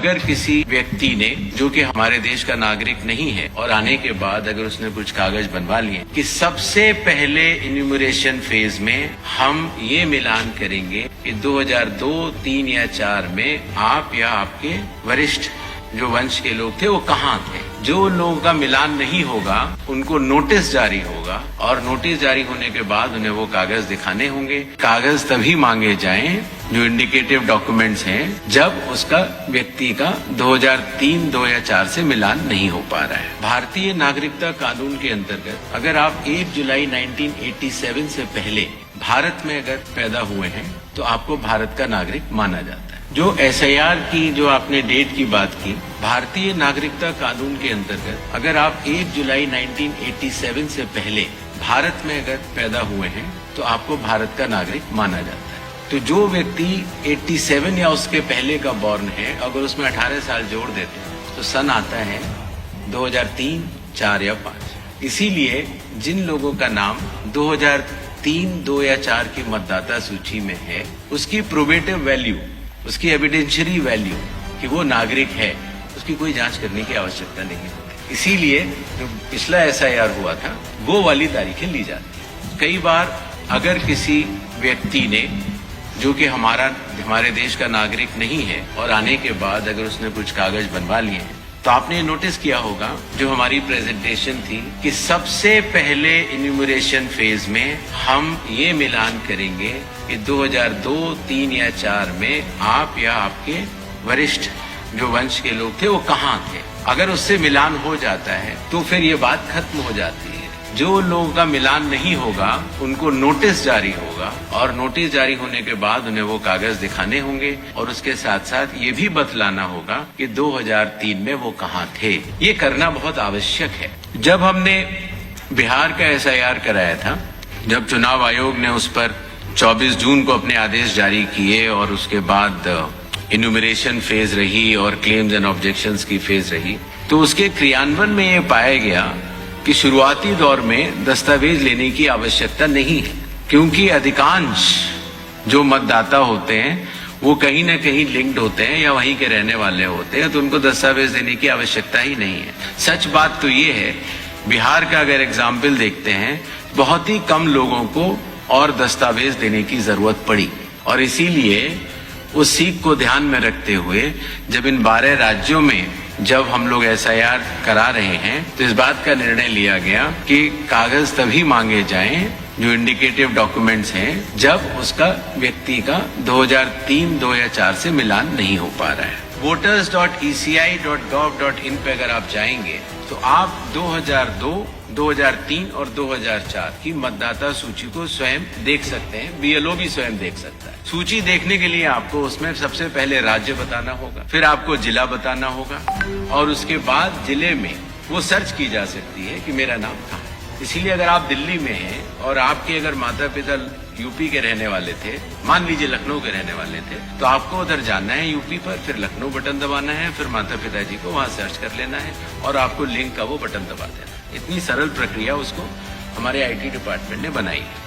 अगर किसी व्यक्ति ने, जो कि हमारे देश का नागरिक नहीं है, और आने के बाद अगर उसने कुछ कागज बनवा लिए कि सबसे पहले इन्यूमरेशन फेज में हम ये मिलान करेंगे कि 2002, 3 या 4 में आप या आपके वरिष्ठ जो वंश के लोग थे वो कहाँ थे। जो लोगों का मिलान नहीं होगा उनको नोटिस जारी होगा, और नोटिस जारी होने के बाद उन्हें वो कागज दिखाने होंगे। कागज तभी मांगे जाएं जो इंडिकेटिव डॉक्यूमेंट्स हैं जब उसका व्यक्ति का 2003, 2 या 4 से मिलान नहीं हो पा रहा है। भारतीय नागरिकता कानून के अंतर्गत अगर आप 1 जुलाई 1987 से पहले भारत में अगर पैदा हुए हैं तो आपको भारत का नागरिक माना जाता है। जो SIR की जो आपने डेट की बात की, भारतीय नागरिकता कानून के अंतर्गत अगर आप 1 जुलाई 1987 से पहले भारत में अगर पैदा हुए हैं तो आपको भारत का नागरिक माना जाता है। तो जो व्यक्ति 87 या उसके पहले का बॉर्न है, अगर उसमें 18 साल जोड़ देते हैं तो सन आता है 2003, 4 या 5। इसीलिए जिन लोगों का नाम 2003, 2 या 4 की मतदाता सूची में है, उसकी प्रोबेटिव वैल्यू, उसकी एविडेंशियरी वैल्यू कि वो नागरिक है, उसकी कोई जांच करने की आवश्यकता नहीं होती। इसीलिए जो पिछला SIR हुआ था वो वाली तारीखें ली जाती है। कई बार अगर किसी व्यक्ति ने, जो कि हमारे देश का नागरिक नहीं है, और आने के बाद अगर उसने कुछ कागज बनवा लिए हैं, तो आपने नोटिस किया होगा जो हमारी प्रेजेंटेशन थी कि सबसे पहले इन्यूमरेशन फेज में हम ये मिलान करेंगे कि 2002, 3 या 4 में आप या आपके वरिष्ठ जो वंश के लोग थे वो कहाँ थे। अगर उससे मिलान हो जाता है तो फिर ये बात खत्म हो जाती है। जो लोगों का मिलान नहीं होगा उनको नोटिस जारी होगा, और नोटिस जारी होने के बाद उन्हें वो कागज दिखाने होंगे, और उसके साथ साथ ये भी बतलाना होगा कि 2003 में वो कहाँ थे। ये करना बहुत आवश्यक है। जब हमने बिहार का SIR कराया था, जब चुनाव आयोग ने उस पर 24 जून को अपने आदेश जारी किए, और उसके बाद इन्यूमरेशन फेज रही और क्लेम्स एंड ऑब्जेक्शंस की फेज रही, तो उसके क्रियान्वयन में ये पाया गया कि शुरुआती दौर में दस्तावेज लेने की आवश्यकता नहीं है, क्योंकि अधिकांश जो मतदाता होते हैं वो कहीं न कहीं लिंक्ड होते हैं या वहीं के रहने वाले होते हैं, तो उनको दस्तावेज देने की आवश्यकता ही नहीं है। सच बात तो ये है, बिहार का अगर एग्जाम्पल देखते हैं, बहुत ही कम लोगों को और दस्तावेज देने की जरूरत पड़ी, और इसीलिए उस सीख को ध्यान में रखते हुए जब इन 12 राज्यों में जब हम लोग SIR करा रहे हैं तो इस बात का निर्णय लिया गया कि कागज तभी मांगे जाएं जो इंडिकेटिव डॉक्यूमेंट्स हैं जब उसका व्यक्ति का 2003, 2 या 4 से मिलान नहीं हो पा रहा है। voters.eci.gov.in पे अगर आप जाएंगे तो आप 2002, 2003 और 2004 की मतदाता सूची को स्वयं देख सकते हैं। BLO भी स्वयं देख सकता है। सूची देखने के लिए आपको उसमें सबसे पहले राज्य बताना होगा, फिर आपको जिला बताना होगा, और उसके बाद जिले में वो सर्च की जा सकती है कि मेरा नाम कहाँ है। इसीलिए अगर आप दिल्ली में हैं और आपके अगर माता पिता यूपी के रहने वाले थे, मान लीजिए लखनऊ के रहने वाले थे, तो आपको उधर जाना है यूपी पर, फिर लखनऊ बटन दबाना है, फिर माता पिताजी को वहां सर्च कर लेना है, और आपको लिंक का वो बटन दबा देना। इतनी सरल प्रक्रिया उसको हमारे IT डिपार्टमेंट ने बनाई है।